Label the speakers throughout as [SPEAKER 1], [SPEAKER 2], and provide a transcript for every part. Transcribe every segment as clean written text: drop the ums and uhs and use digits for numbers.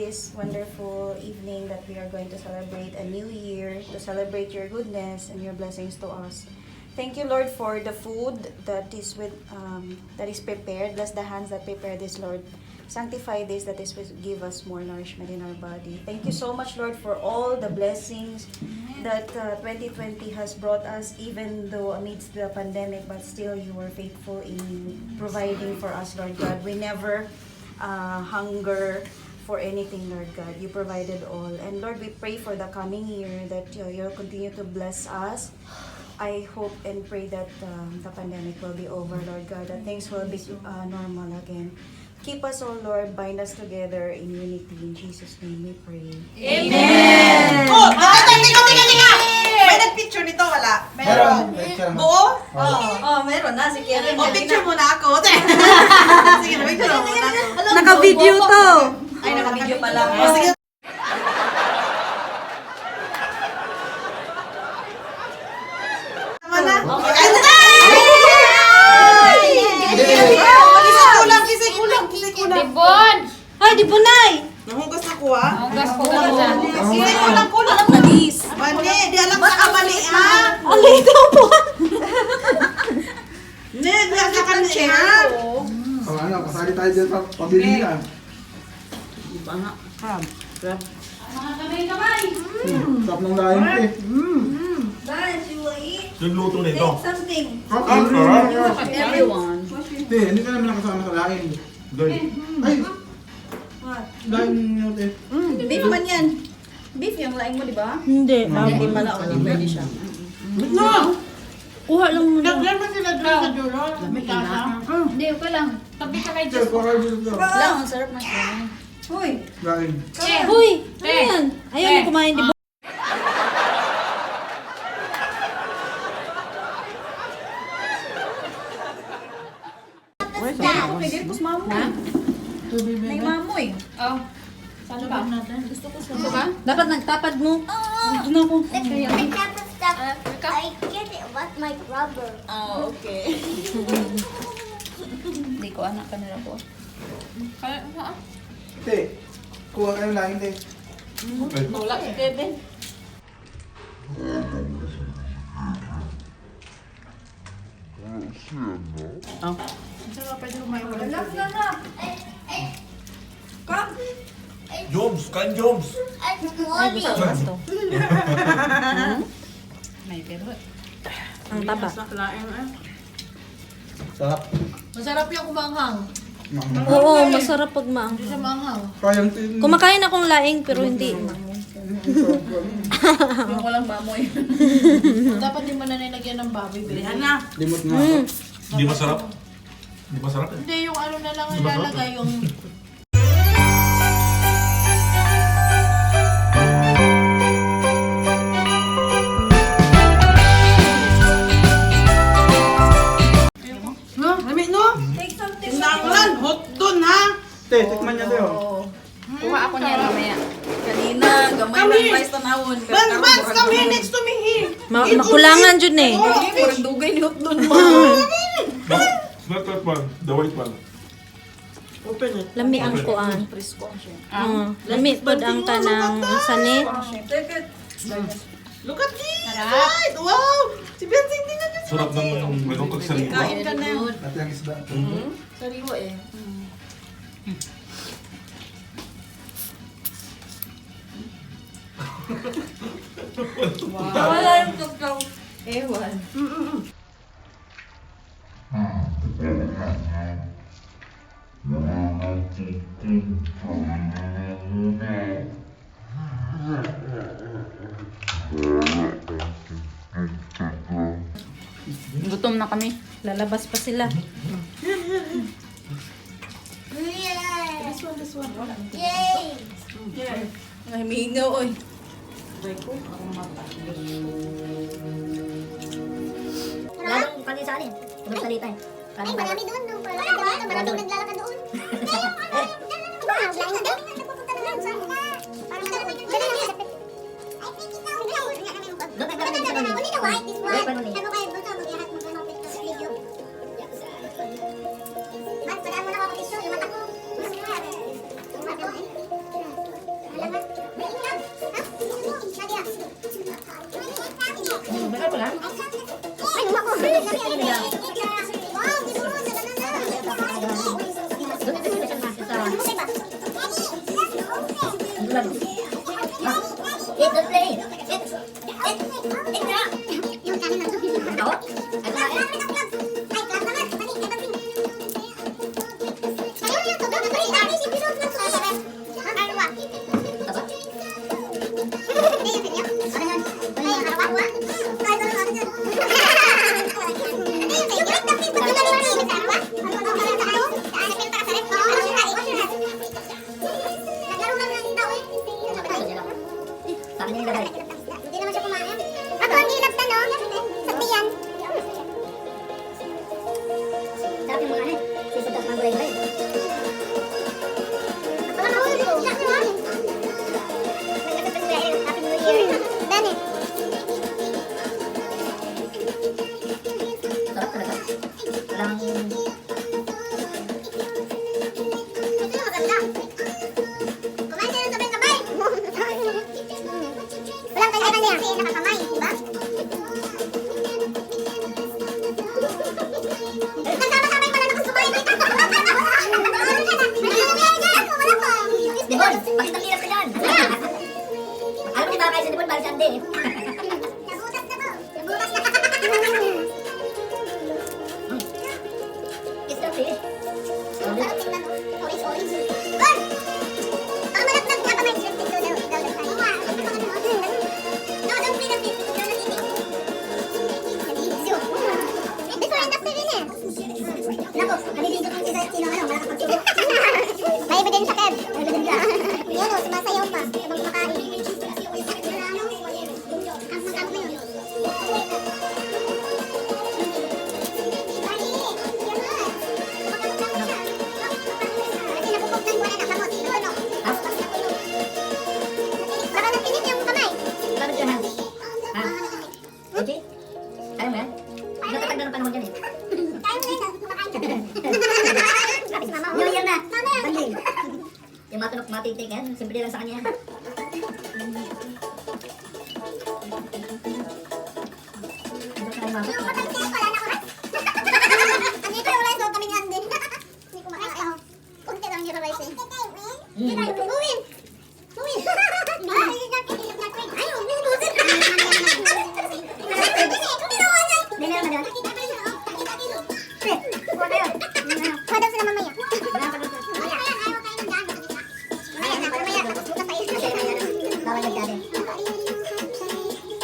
[SPEAKER 1] this wonderful evening that we are going to celebrate a new year, to celebrate your goodness and your blessings to us. Thank you, Lord, for the food that is prepared. Bless the hands that prepare this, Lord. Sanctify this, that this will give us more nourishment in our body. Thank you so much, Lord, for all the blessings that 2020 has brought us, even though amidst the pandemic, but still you were faithful in providing for us, Lord God. We never hunger for anything, Lord God. You provided all. And Lord, we pray for the coming year that you'll continue to bless us. I hope and pray that the pandemic will be over, Lord God, that things will be normal again. Keep us, oh Lord, bind us together in unity. In Jesus' name we pray.
[SPEAKER 2] Amen! Oh! Tinga! May nag-picture nito, wala? Meron. Buo? Oo, meron na. Si Kevin. O, picture muna ako. Sige, picture muna ako.
[SPEAKER 3] Naka-video to.
[SPEAKER 2] Ay, naka-video pala. O, sige. Tama na? Okay.
[SPEAKER 3] Dibon!
[SPEAKER 4] Ay, di punay!
[SPEAKER 2] Nahugas ako, ah.
[SPEAKER 3] Hugas ko ka dyan.
[SPEAKER 2] Sige, kulang.
[SPEAKER 4] Nadis!
[SPEAKER 2] Mali, di alam sa kamali, ah.
[SPEAKER 4] Ang lito po!
[SPEAKER 2] Hindi, di alam ka ng chair.
[SPEAKER 5] Ano, kasali tayo dyan sa pabilihan.
[SPEAKER 4] Mga kamay-kamay!
[SPEAKER 5] Sarap ng laing ko eh.
[SPEAKER 4] Guys, you will eat?
[SPEAKER 6] Nagluto nito.
[SPEAKER 4] Take something.
[SPEAKER 3] Everyone.
[SPEAKER 5] Hindi, hindi ka naman nakasama sa laing.
[SPEAKER 6] Doy.
[SPEAKER 5] Ay! Laing nyo eh.
[SPEAKER 4] Beef man yan. Beef yung laing mo, di ba?
[SPEAKER 3] Hindi.
[SPEAKER 4] Hindi pala, o di pwede siya.
[SPEAKER 3] No! Kuha lang muna.
[SPEAKER 2] Naglan ba sila doon sa dulo? May kasa?
[SPEAKER 3] Hindi, okay lang. Tabi ka kay
[SPEAKER 5] Sir,
[SPEAKER 3] Diyos.
[SPEAKER 5] para dito.
[SPEAKER 3] Lang, ang sarap na siya.
[SPEAKER 4] Hoy!
[SPEAKER 5] Laing.
[SPEAKER 3] Huy! Ano yan? Ayaw mo kumain, di ba?
[SPEAKER 4] Pwede po sa mamo. May mamoy.
[SPEAKER 3] Oh. Saan ba? Gusto ko sa
[SPEAKER 4] Dapat nagtapad mo. Doon ako.
[SPEAKER 7] I have the stuff. I get it with my rubber.
[SPEAKER 4] Oh, okay.
[SPEAKER 3] Hindi ko anak ka nila po. Kaya,
[SPEAKER 5] Te, kuha kayong laing, te.
[SPEAKER 3] wala si Kevin.
[SPEAKER 6] Joms! Kain Joms!
[SPEAKER 7] Molly.
[SPEAKER 3] May pero.
[SPEAKER 4] Ang taba.
[SPEAKER 5] Sarap.
[SPEAKER 2] Masarap yung kumanghang.
[SPEAKER 3] Oo, masarap pag maang.
[SPEAKER 2] Hindi siya manghang.
[SPEAKER 5] Kayang tin.
[SPEAKER 3] Kumakain akong laing pero hindi.
[SPEAKER 4] Yung walang mamoy.
[SPEAKER 2] Dapat di mo na nilagyan ng baboy. Bilihan na.
[SPEAKER 5] Limot nga.
[SPEAKER 6] Hindi masarap? Hindi masarap eh.
[SPEAKER 2] Hindi, yung ano na lang
[SPEAKER 6] Di ba
[SPEAKER 2] ilalagay yung... No, lami no?
[SPEAKER 4] Take something.
[SPEAKER 2] Tindakulan, hot doon ha?
[SPEAKER 5] Te, tikman niya tayo.
[SPEAKER 3] Kuha ako niya mamaya.
[SPEAKER 4] Kanina, gamay ng rice tanawon.
[SPEAKER 2] Vans, come here next to me here.
[SPEAKER 3] Makulangan dyan eh.
[SPEAKER 4] Murang dugay ni Hotdon mo.
[SPEAKER 6] Not that one. The white one.
[SPEAKER 2] Open it.
[SPEAKER 3] Lami ang kuan.
[SPEAKER 4] Frisco siya.
[SPEAKER 3] Lami pod ang kanang sanit.
[SPEAKER 4] Take it.
[SPEAKER 2] Look at this! Right. Wow! Si Benz hindi na niya
[SPEAKER 6] Sarap ng merong kagsarita.
[SPEAKER 4] Kain ka na.
[SPEAKER 5] At yung isda.
[SPEAKER 4] Sariwa eh. Wala yung tuklaw. Ewan.
[SPEAKER 3] Gutom na kami. Lalabas pa sila.
[SPEAKER 7] Yay!
[SPEAKER 4] Ay, mingaw oy.
[SPEAKER 7] Lalong kami sa alin? Tulog salita eh. Ay, marami doon. No? Marami naglalakad doon. Marami na doon. Napupunta na lang. Saan na? Parang dali na. I think it's now. Doon naglalakad sa doon. Only the white is white. Ano kayo doon sa mag-ihat mag-anopit ka sa video? Man, sadaan mo na ako pag-issue. Yung mata ko. Hindi naman siya kumain. Ako ang hilap na, no? Sa tiyan. Sarap yung mga ano eh. Sisod at mga gulay-gulay. Baka mahulog yung utak mo, ha? Happy New Year. Dani. Sarap talaga. Walang... Ito yung maganda. Kumain ka ng sabay-sabay. Walang kanya-kanya. Kasi nakakamay, di ba? Kasama-samay pala nakasumay. Dibon, bakit ang hirap ka dyan? Alam mo di ba kayo sa Dibon, balik sa Ande. Nabutas na to. Nabutas na. It's the fish. Orange. Bon! Baka malaglag ka pa may drip dito daw. No, don't feed us this. Don't eat it. This one, that's rin eh. Naku, nalilito kung sino malakapag subo. May ebidensya, Kev. May ebidensya. Yan o, sumasayaw pa. Habang kumakain. Ang magkamo na yun. Kasi napupugtan ko na nakamot. Ano? Baka natinit yung kamay.
[SPEAKER 8] Bakit yun, Han? Ha? Oji? Kaya mo yan? Natatag na ng panahon dyan eh.
[SPEAKER 7] Kaya mo na yun, kumakain ka. Lapis mama.
[SPEAKER 8] New Year na!
[SPEAKER 7] Mamaya.
[SPEAKER 8] Banding! Yung matunok matitik yan, simple lang sa kanya yan. Ano ka kayo
[SPEAKER 7] Yung
[SPEAKER 8] mapit?
[SPEAKER 7] matang wala na oras. Andito yung rice, kami nga din. Hindi ko makain. Kunti lang yung rice eh. Uwin! Uwin! Ay, ubusin!
[SPEAKER 8] Hindi meron na dyan? Pre, kuha kayo.
[SPEAKER 7] Kuha daw sila mamaya.
[SPEAKER 8] Wala ka doon.
[SPEAKER 7] Mamaya. Bukas pa yun.
[SPEAKER 8] Bawal nagdali.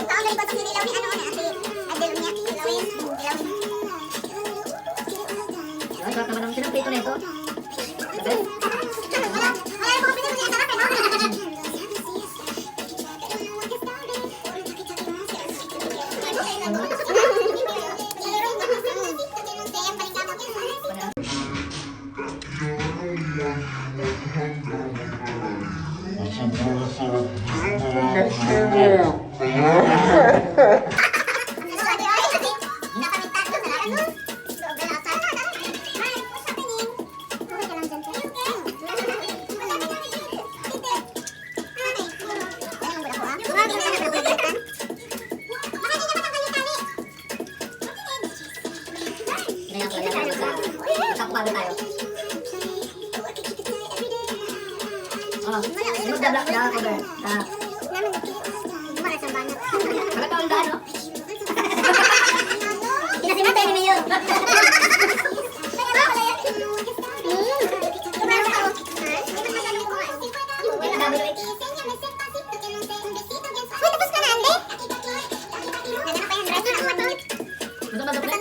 [SPEAKER 7] Baka may batok nililaw ni ano na ate. Adel niya. Ilawin.
[SPEAKER 8] Ay, sarap naman ang sinaprito na ito. Sabi?
[SPEAKER 7] Wala yung mga pinili niya. Sarap eh, no?
[SPEAKER 8] Kaya pala yan. Kapupalo tayo. Oh, remove the black cover. Bakit ang daan, no?
[SPEAKER 7] Pinasimatay ni Mayo. Uy, tapos ka na, Ande? Nagana pa yan, rice na naman.
[SPEAKER 8] Gusto ba sukli?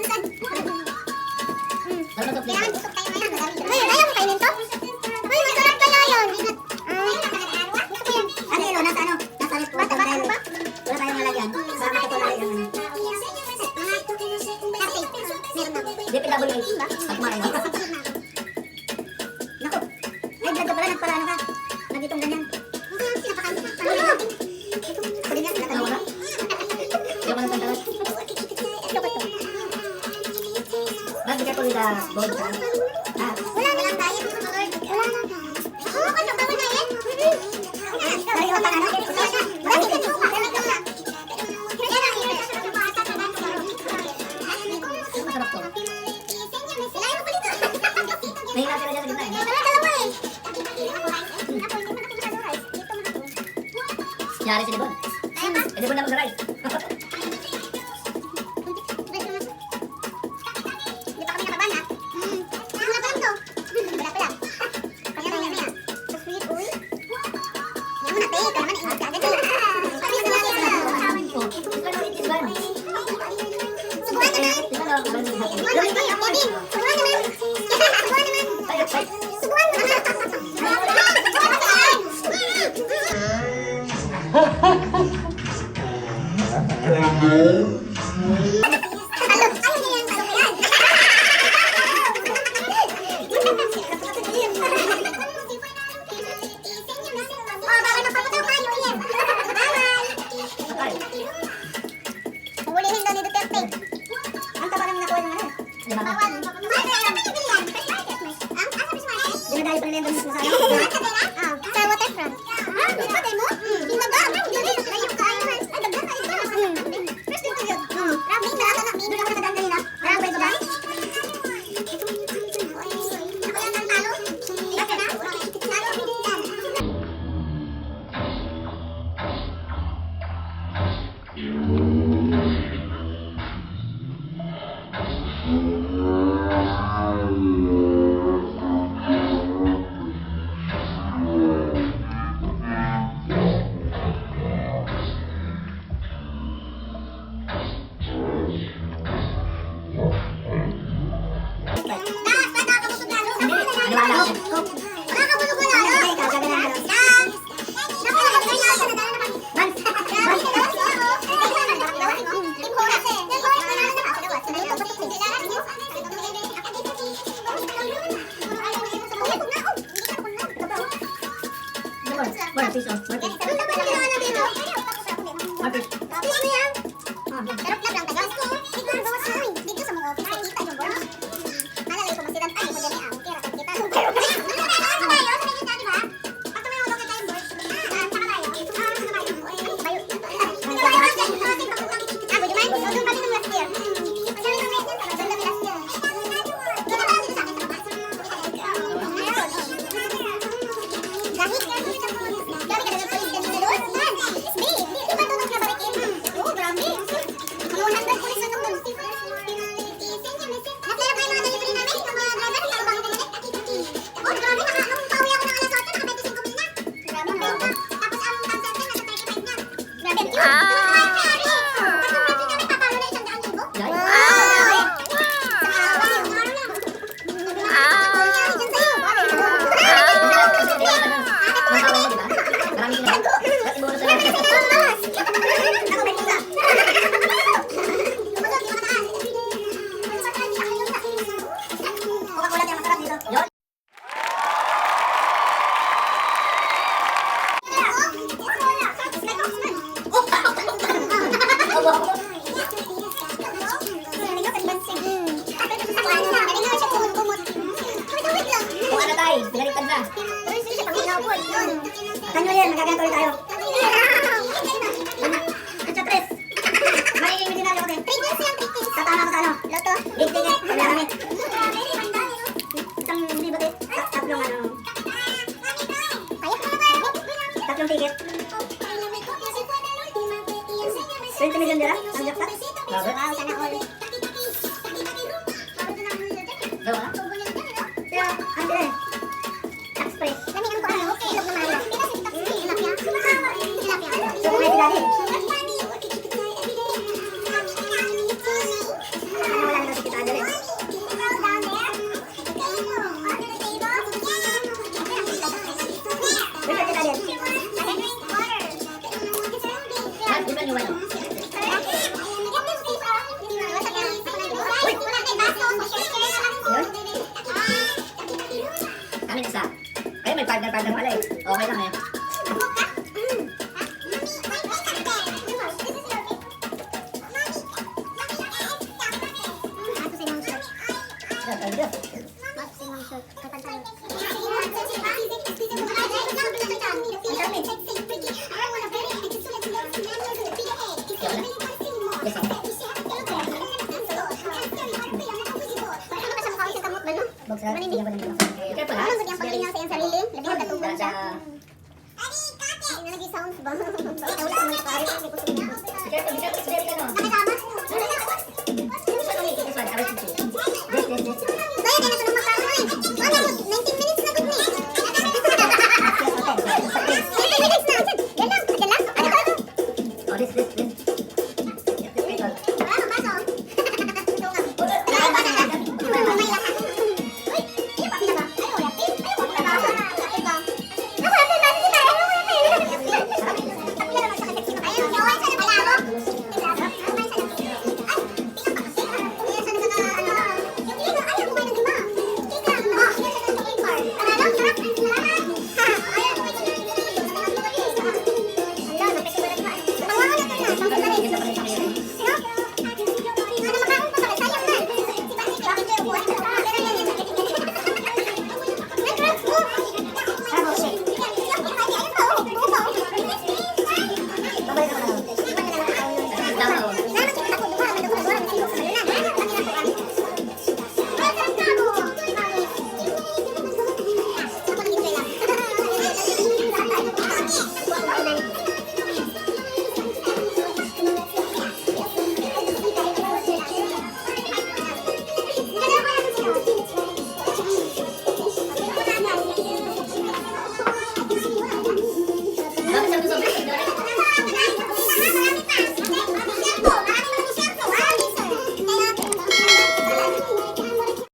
[SPEAKER 8] Gusto ba sukli?
[SPEAKER 7] Kailangan busog tayo ngayon. Uy, ayaw mo kainin to? Uy, masarap kaya yun. Gusto ko yan.
[SPEAKER 8] Ano yun? Nasa ano? Nasa lip
[SPEAKER 7] Bata ba?
[SPEAKER 8] wala tayong malagyan. Baka matutulala yung ano.
[SPEAKER 7] Meron ako.
[SPEAKER 8] DPWH. At kumain mo. Naku. Ay, blood ka pala. Nagparano ka. Nagitong ganyan. Ako din yan. Natanong ka? Hindi ako nagtantalas. But be careful with the bold ka. Ah.
[SPEAKER 7] Wala na lang diet. Wala na. Oo, ano ba mo diet?
[SPEAKER 8] Nariwa ka na, no?
[SPEAKER 7] Wala ka na.
[SPEAKER 8] Nari si Libon. Eh, Libon na mag-rice.
[SPEAKER 7] Hindi pa kami nakaban ha? Ano pa ito? Wala pa lang. Kaya na yan. So sweet, uy. Yan mo na, te. Kaya naman, ingat ka agad.
[SPEAKER 8] Oh, this one, this one.
[SPEAKER 7] Subukan naman.
[SPEAKER 8] This one, oh,
[SPEAKER 7] Subukan naman, baby. Subukan naman. Subukan naman.
[SPEAKER 8] Ay, ay.
[SPEAKER 7] Subukan naman. Hulihin daw ni Duterte. Ang taba kami nakuha ng ano?
[SPEAKER 8] Lima ka.
[SPEAKER 7] Bawal.
[SPEAKER 8] Dinadayo pa nila yung doon sa ano?
[SPEAKER 7] Sa waterfront. Patay mo? Yung baba. First dito yun. Grabe, marami na. Doon ako nakadaan kanina. Marami ba dyan? Ako lang ang talo. Basta na? Talo.
[SPEAKER 8] More piece, oh. More piece. More piece.
[SPEAKER 7] Pero club lang tayo. Dito sa bawas mo. Dito sa mga office kita yung boss. Malalay ko masiran tayo mo dali ang kira kan kita. Ano tayo? Sa kita di ba? Pato may ulo kita yung boss. Saka tayo. Saka tayo. Bayo. Ako di man. Doon kami ng last year. Doon kami last year. Dito ba dito sa akin sa baba? Gahit ka dito. Gabi ka na ng police ka dito doon. Di ba doon ka barikin? Oh, grabe. Mga 100 police na doon. Nagkaya kayo mga delivery namin, ng mga driver, sa bang delivery. Oh, grabe, nakakapawi ako ng alas 8, naka 25 mil na. Grabe, no? Tapos ang concept nasa 35 na. Grabe, yun. Tapos kami papalo na 100,000.
[SPEAKER 8] Marami ka na. Ba't ibuno sa lahat? Yun. Kung ano tayo, pinalitan na. Kanyo yan, magaganto ulit tayo. Katsa tres. Magiging medinaryo ko din. Tatama ko sa ano? Loto. Big ticket. Wala kami. Isang libo din. Tatlong ano. Tatlong ticket. 20 million dira? Ang jackpot? Bakit?
[SPEAKER 7] Wow, sana all.
[SPEAKER 8] Daw ah?
[SPEAKER 7] Pero, ang dila eh. Tax free. Lami ang kuha mo. Ilog na mahal. Tilapia.
[SPEAKER 8] So, kung may pinali.
[SPEAKER 7] Ano wala na kasi kita dala eh.
[SPEAKER 8] Wait, may pinali yan. Ah, di ba yung ano? Kami na isa. Ay, may partner pala eh. Okay lang eh. Yes, okay. Bogsa, bigyan ko ng dito. Careful ha.
[SPEAKER 7] Ano ba yung pagkain niya sa iyong sarili? Labi ng katubang siya.
[SPEAKER 8] Sa...
[SPEAKER 7] sounds ba? Wala naman tayo.
[SPEAKER 8] Careful, very ka no.
[SPEAKER 7] Nakasama?
[SPEAKER 8] This one, I will teach you. This.
[SPEAKER 7] Daya, kaya natunong makakaano eh. Ano, 19 minutes na good ni. 19 minutes na. Yan lang. Ano ba?
[SPEAKER 8] Oh, this.